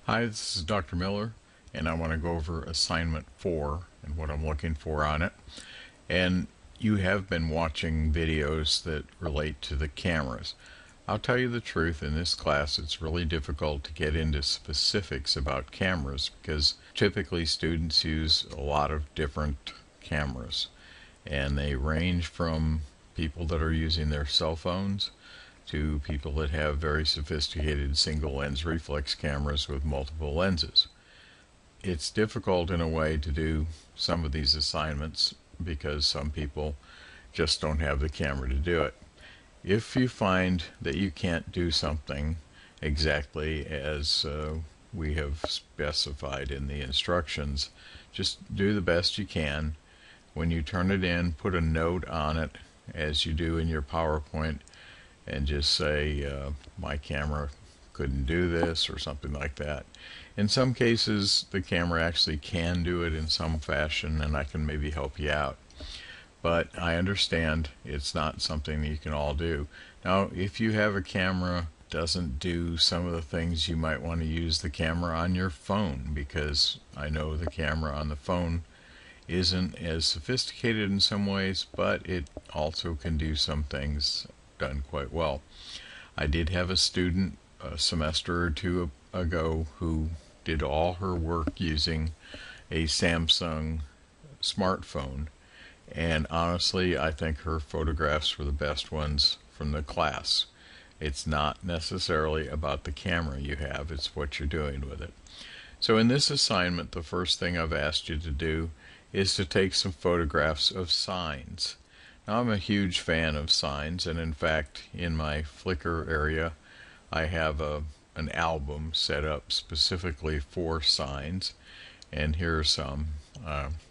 Hi, this is Dr. Miller, and I want to go over assignment 4 and what I'm looking for on it. And you have been watching videos that relate to the cameras. I'll tell you the truth, in this class it's really difficult to get into specifics about cameras because typically students use a lot of different cameras, and they range from people that are using their cell phones to people that have very sophisticated single lens reflex cameras with multiple lenses. It's difficult in a way to do some of these assignments because some people just don't have the camera to do it. If you find that you can't do something exactly as we have specified in the instructions, just do the best you can. When you turn it in, put a note on it as you do in your PowerPoint and just say, my camera couldn't do this or something like that. In some cases, the camera actually can do it in some fashion, and I can maybe help you out. But I understand it's not something that you can all do. Now, if you have a camera that doesn't do some of the things, you might want to use the camera on your phone, because I know the camera on the phone isn't as sophisticated in some ways, but it also can do some things done quite well. I did have a student a semester or two ago who did all her work using a Samsung smartphone, and honestly I think her photographs were the best ones from the class. It's not necessarily about the camera you have, it's what you're doing with it. So in this assignment, the first thing I've asked you to do is to take some photographs of signs. Now, I'm a huge fan of signs, and in fact in my Flickr area I have an album set up specifically for signs, and here are some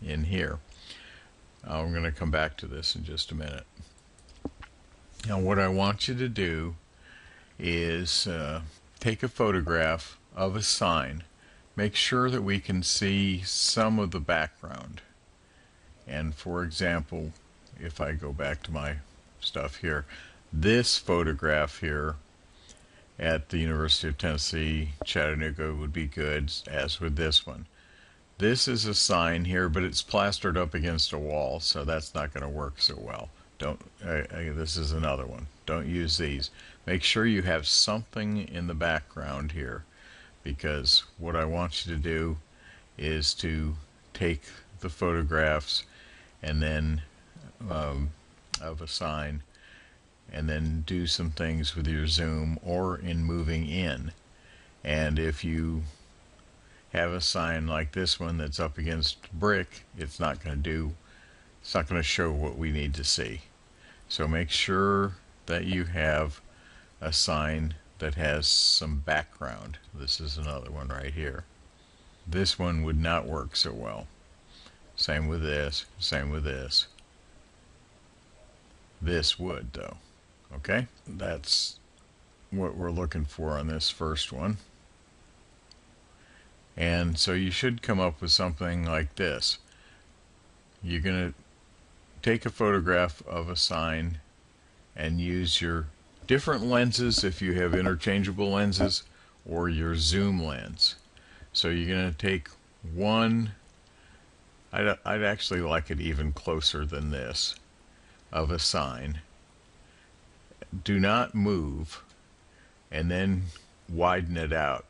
in here. I'm going to come back to this in just a minute. Now, what I want you to do is take a photograph of a sign. Make sure that we can see some of the background. And for example, if I go back to my stuff here, this photograph here at the University of Tennessee, Chattanooga would be good, as with this one. This is a sign here, but it's plastered up against a wall, so that's not going to work so well. This is another one. Don't use these. Make sure you have something in the background here, because what I want you to do is to take the photographs and then of a sign, and then do some things with your zoom or in moving in. And if you have a sign like this one that's up against brick, it's not going to show what we need to see. So make sure that you have a sign that has some background. This is another one right here. This one would not work so well. Same with this, same with this. This would, though. Okay, that's what we're looking for on this first one. And so you should come up with something like this. You're going to take a photograph of a sign and use your different lenses if you have interchangeable lenses, or your zoom lens. So you're going to take one, I'd actually like it even closer than this, of a sign. Do not move, and then widen it out.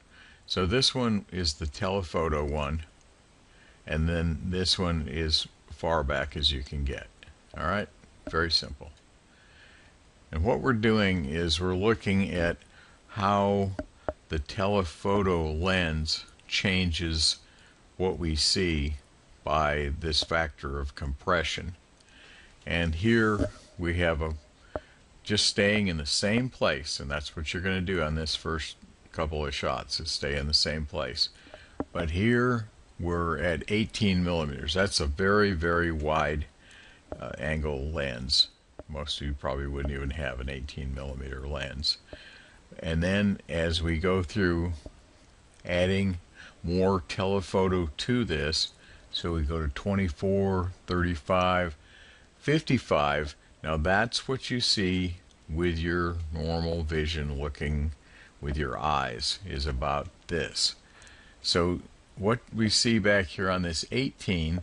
So this one is the telephoto one, and then this one is far back as you can get. All right, very simple. And what we're doing is we're looking at how the telephoto lens changes what we see by this factor of compression. And here we have just staying in the same place, and that's what you're going to do on this first couple of shots, is stay in the same place. But here we're at 18 millimeters. That's a very, very wide angle lens. Most of you probably wouldn't even have an 18 millimeter lens. And then as we go through adding more telephoto to this, so we go to 24, 35, 55. Now that's what you see with your normal vision looking with your eyes, is about this. So what we see back here on this 18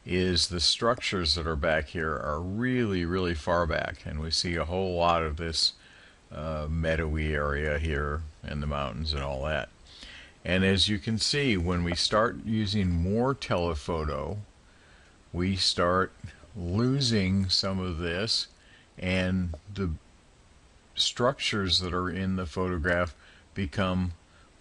is the structures that are back here are really, really far back, and we see a whole lot of this meadowy area here and the mountains and all that. And as you can see, when we start using more telephoto, we start losing some of this, and the structures that are in the photograph become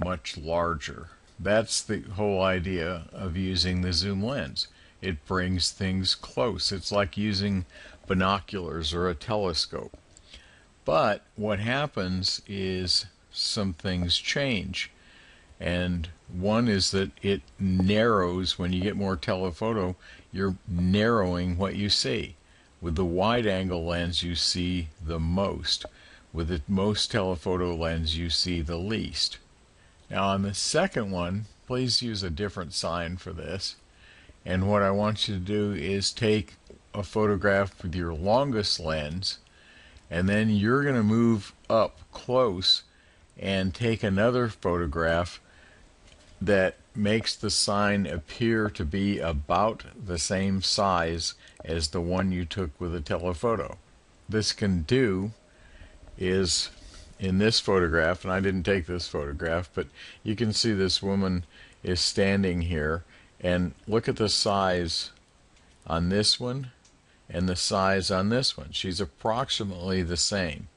much larger. That's the whole idea of using the zoom lens. It brings things close. It's like using binoculars or a telescope. But what happens is some things change. And one is that it narrows. When you get more telephoto, you're narrowing what you see. With the wide angle lens, you see the most. With the most telephoto lens, you see the least. Now on the second one, please use a different sign for this. And what I want you to do is take a photograph with your longest lens, and then you're going to move up close and take another photograph that makes the sign appear to be about the same size as the one you took with a telephoto. This can do is, in this photograph, and I didn't take this photograph, but you can see this woman is standing here, and look at the size on this one and the size on this one. She's approximately the same.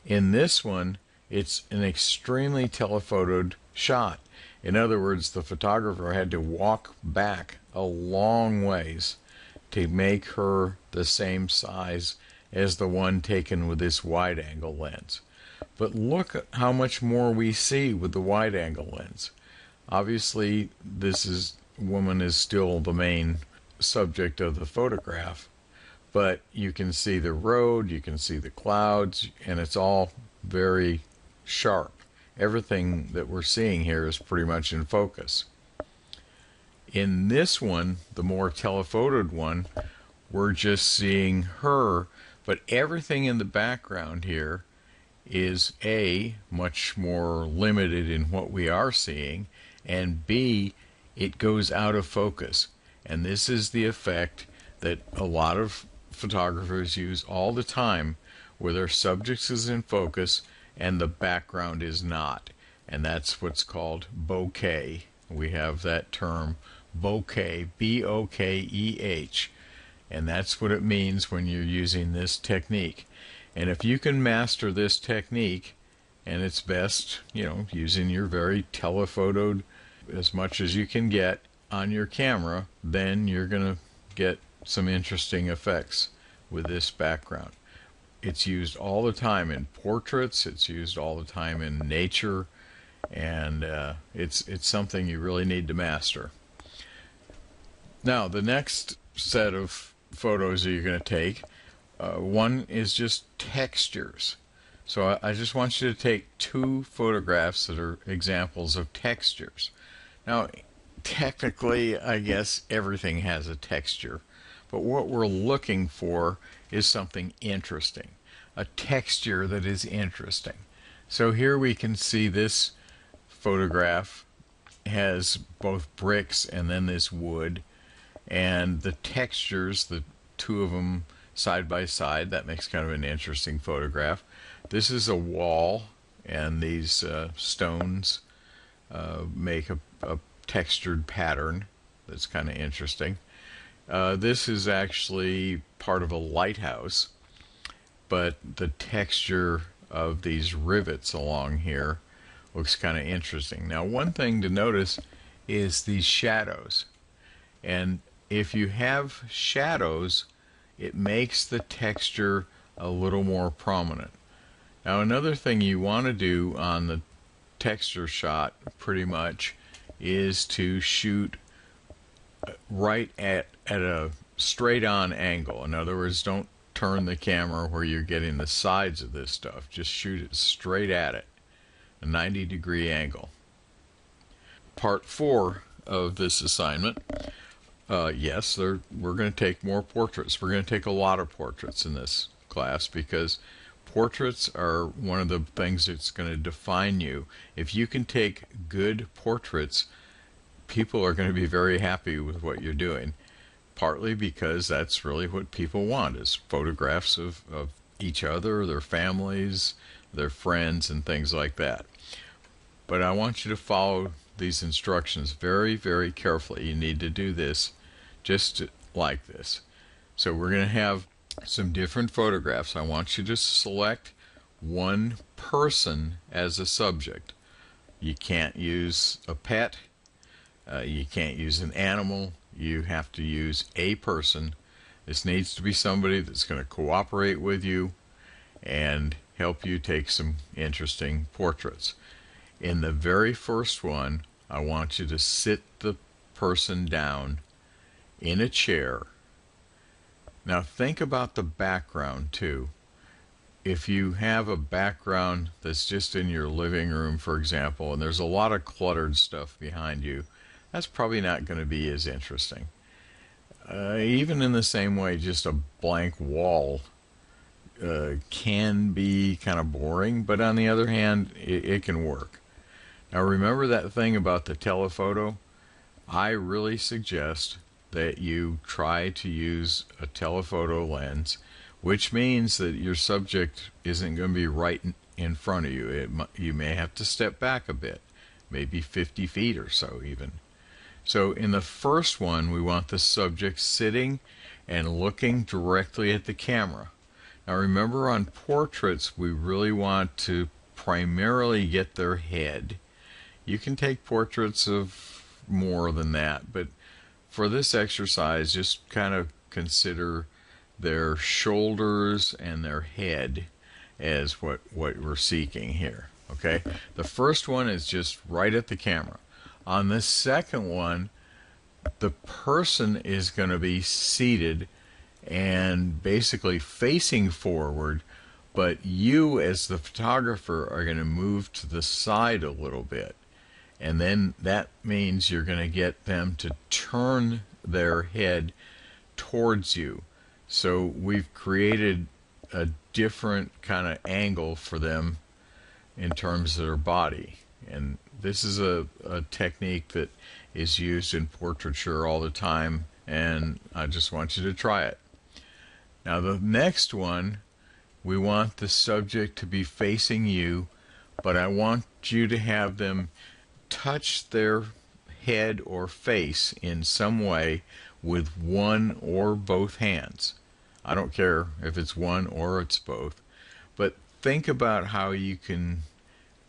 In this one, it's an extremely telephotoed shot. In other words, the photographer had to walk back a long ways to make her the same size as the one taken with this wide angle lens. But look at how much more we see with the wide angle lens. Obviously, woman is still the main subject of the photograph, but you can see the road, you can see the clouds, and it's all very sharp. Everything that we're seeing here is pretty much in focus. In this one, the more telephotoed one, we're just seeing her, but everything in the background here is A, much more limited in what we are seeing, and B, it goes out of focus. And this is the effect that a lot of photographers use all the time, where their subject is in focus and the background is not. And that's what's called bokeh. We have that term, bokeh, B-O-K-E-H. And that's what it means when you're using this technique. And if you can master this technique, and it's best, using your very telephotoed as much as you can get on your camera, then you're going to get some interesting effects with this background. It's used all the time in portraits, it's used all the time in nature, and it's something you really need to master. Now, the next set of photos that you're going to take, one is just textures. So I just want you to take two photographs that are examples of textures. Now, technically, I guess everything has a texture, but what we're looking for is something interesting, a texture that is interesting. So here we can see this photograph has both bricks and then this wood, and the textures, the two of them side by side, that makes kind of an interesting photograph. This is a wall, and these stones make a textured pattern that's kind of interesting. This is actually part of a lighthouse, but the texture of these rivets along here looks kind of interesting. Now, one thing to notice is these shadows, and if you have shadows, it makes the texture a little more prominent. Now, another thing you want to do on the texture shot pretty much is to shoot right at a straight on angle. In other words, don't turn the camera where you're getting the sides of this stuff. Just shoot it straight at it, a 90-degree angle. Part 4 of this assignment, yes, we're going to take more portraits. We're going to take a lot of portraits in this class because Portraits are one of the things that's going to define you. If you can take good portraits, people are going to be very happy with what you're doing, partly because that's really what people want, is photographs of each other, their families, their friends, and things like that. But I want you to follow these instructions very, very carefully. You need to do this just like this. So we're going to have some different photographs. I want you to select one person as a subject. You can't use a pet. You can't use an animal. You have to use a person. This needs to be somebody that's going to cooperate with you and help you take some interesting portraits. In the very first one, I want you to sit the person down in a chair. Now think about the background too. If you have a background that's just in your living room, for example, and there's a lot of cluttered stuff behind you, that's probably not going to be as interesting. Even in the same way, just a blank wall can be kind of boring, but on the other hand, it can work. Now remember that thing about the telephoto? I really suggest that you try to use a telephoto lens, which means that your subject isn't going to be right in front of you. You may have to step back a bit, maybe 50 feet or so even. So in the first one, we want the subject sitting and looking directly at the camera. Now remember, on portraits, we really want to primarily get their head. You can take portraits of more than that, but for this exercise, just kind of consider their shoulders and their head as what we're seeking here. Okay? The first one is just right at the camera. On the second one, the person is going to be seated and basically facing forward, but you as the photographer are going to move to the side a little bit. And then that means you're going to get them to turn their head towards you. So we've created a different kind of angle for them in terms of their body. And this is a technique that is used in portraiture all the time, and I just want you to try it. Now the next one, we want the subject to be facing you, but I want you to have them touch their head or face in some way with one or both hands. I don't care if it's one or it's both, but think about how you can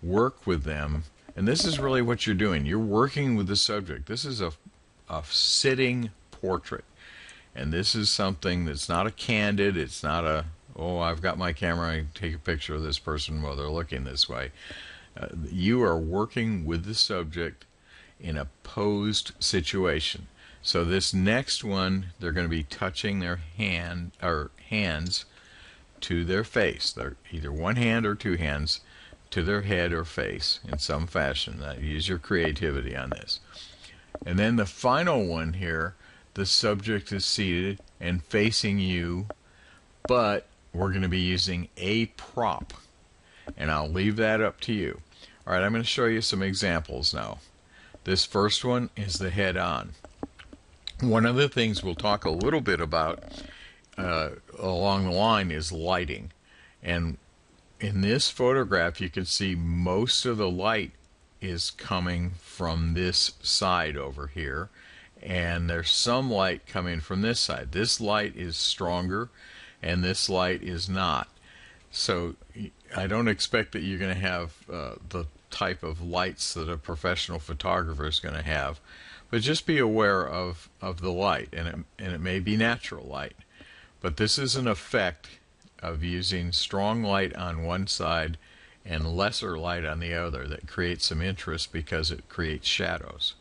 work with them. And this is really what you're doing. You're working with the subject. This is a sitting portrait. And this is something that's not a candid. It's not a, oh, I've got my camera, I take a picture of this person while they're looking this way. You are working with the subject in a posed situation. So this next one, they're going to be touching their hands to their face. They're either one hand or two hands to their head or face in some fashion. Use your creativity on this. And then the final one here, the subject is seated and facing you, but we're going to be using a prop. And I'll leave that up to you. All right, I'm going to show you some examples now. This first one is the head on. One of the things we'll talk a little bit about along the line is lighting. And in this photograph, you can see most of the light is coming from this side over here, and there's some light coming from this side. This light is stronger, and this light is not. So I don't expect that you're going to have the type of lights that a professional photographer is going to have, but just be aware of the light, and it may be natural light. But this is an effect of using strong light on one side and lesser light on the other that creates some interest because it creates shadows.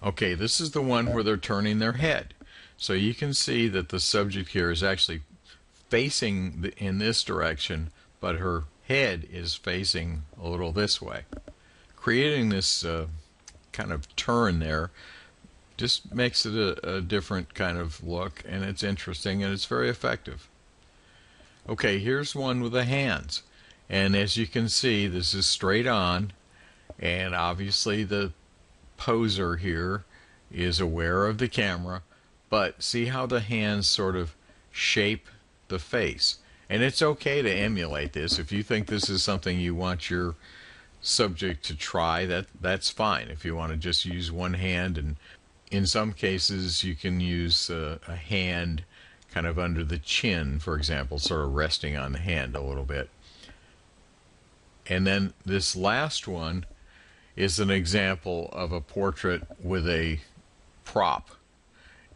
Okay, this is the one where they're turning their head. So you can see that the subject here is actually facing in this direction, but her head is facing a little this way. Creating this kind of turn there just makes it a different kind of look, and it's interesting and it's very effective. Okay, here's one with the hands. And as you can see, this is straight on, and obviously the poser here is aware of the camera, but see how the hands sort of shape the face. And it's okay to emulate this. If you think this is something you want your subject to try, that's fine. If you want to just use one hand, and in some cases you can use a hand kind of under the chin, for example, sort of resting on the hand a little bit. And then this last one is an example of a portrait with a prop.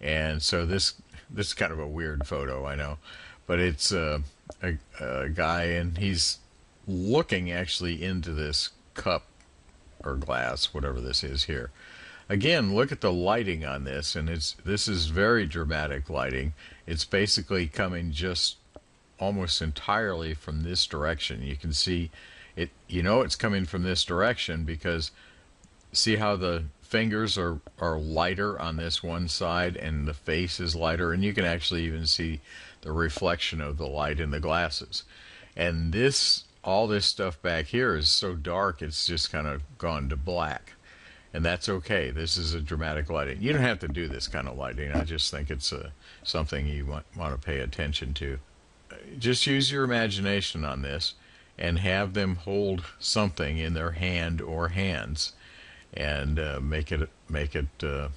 And so this is kind of a weird photo, I know, but it's a guy, and he's looking actually into this cup or glass, whatever this is here. Again, look at the lighting on this, and this is very dramatic lighting. It's basically coming just almost entirely from this direction. You can see it, you know it's coming from this direction because see how the fingers are lighter on this one side and the face is lighter, and you can actually even see the reflection of the light in the glasses. And this, all this stuff back here is so dark it's just kind of gone to black. And that's okay. This is a dramatic lighting. You don't have to do this kind of lighting. I just think it's something you want to pay attention to. Just use your imagination on this and have them hold something in their hand or hands, and make it the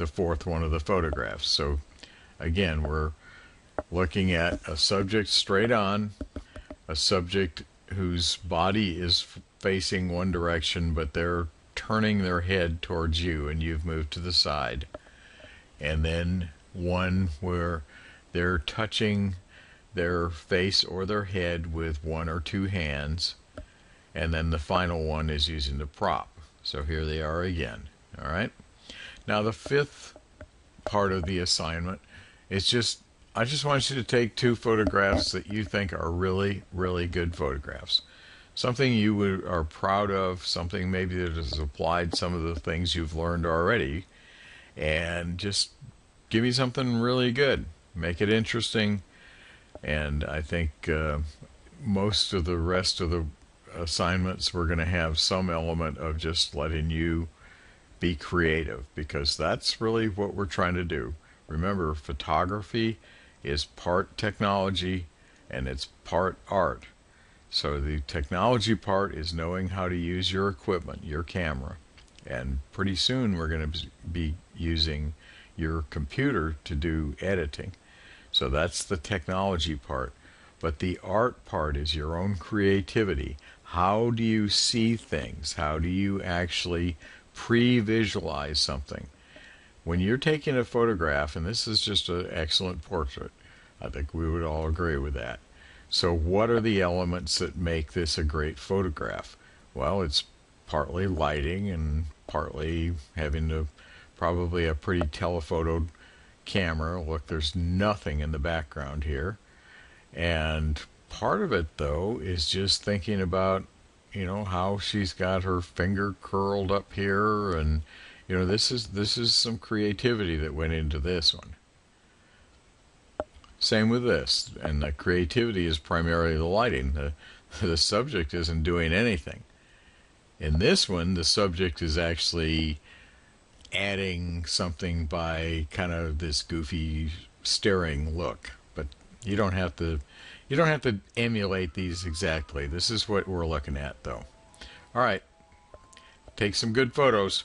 fourth one of the photographs. So again, we're looking at a subject straight on, a subject whose body is facing one direction, but they're turning their head towards you and you've moved to the side. And then one where they're touching their face or their head with one or two hands. And then the final one is using the prop. So here they are again. All right. Now the fifth part of the assignment is I just want you to take two photographs that you think are really, really good photographs. Something you are proud of, something maybe that has applied some of the things you've learned already, and just give me something really good. Make it interesting, and I think most of the rest of the assignments we're going to have some element of just letting you be creative, because that's really what we're trying to do. Remember, photography is part technology and it's part art. So the technology part is knowing how to use your equipment, your camera, and pretty soon we're going to be using your computer to do editing. So that's the technology part. But the art part is your own creativity. How do you see things? How do you actually pre-visualize something? When you're taking a photograph, and this is just an excellent portrait, I think we would all agree with that. So what are the elements that make this a great photograph? Well, it's partly lighting and partly having probably a pretty telephoto camera. Look, there's nothing in the background here. And part of it, though, is just thinking about, how she's got her finger curled up here, and this is some creativity that went into this one. Same with this, and the creativity is primarily the lighting. The subject isn't doing anything. In this one, the subject is actually adding something by kind of this goofy staring look. But you don't have to emulate these exactly. This is what we're looking at, though. All right, take some good photos.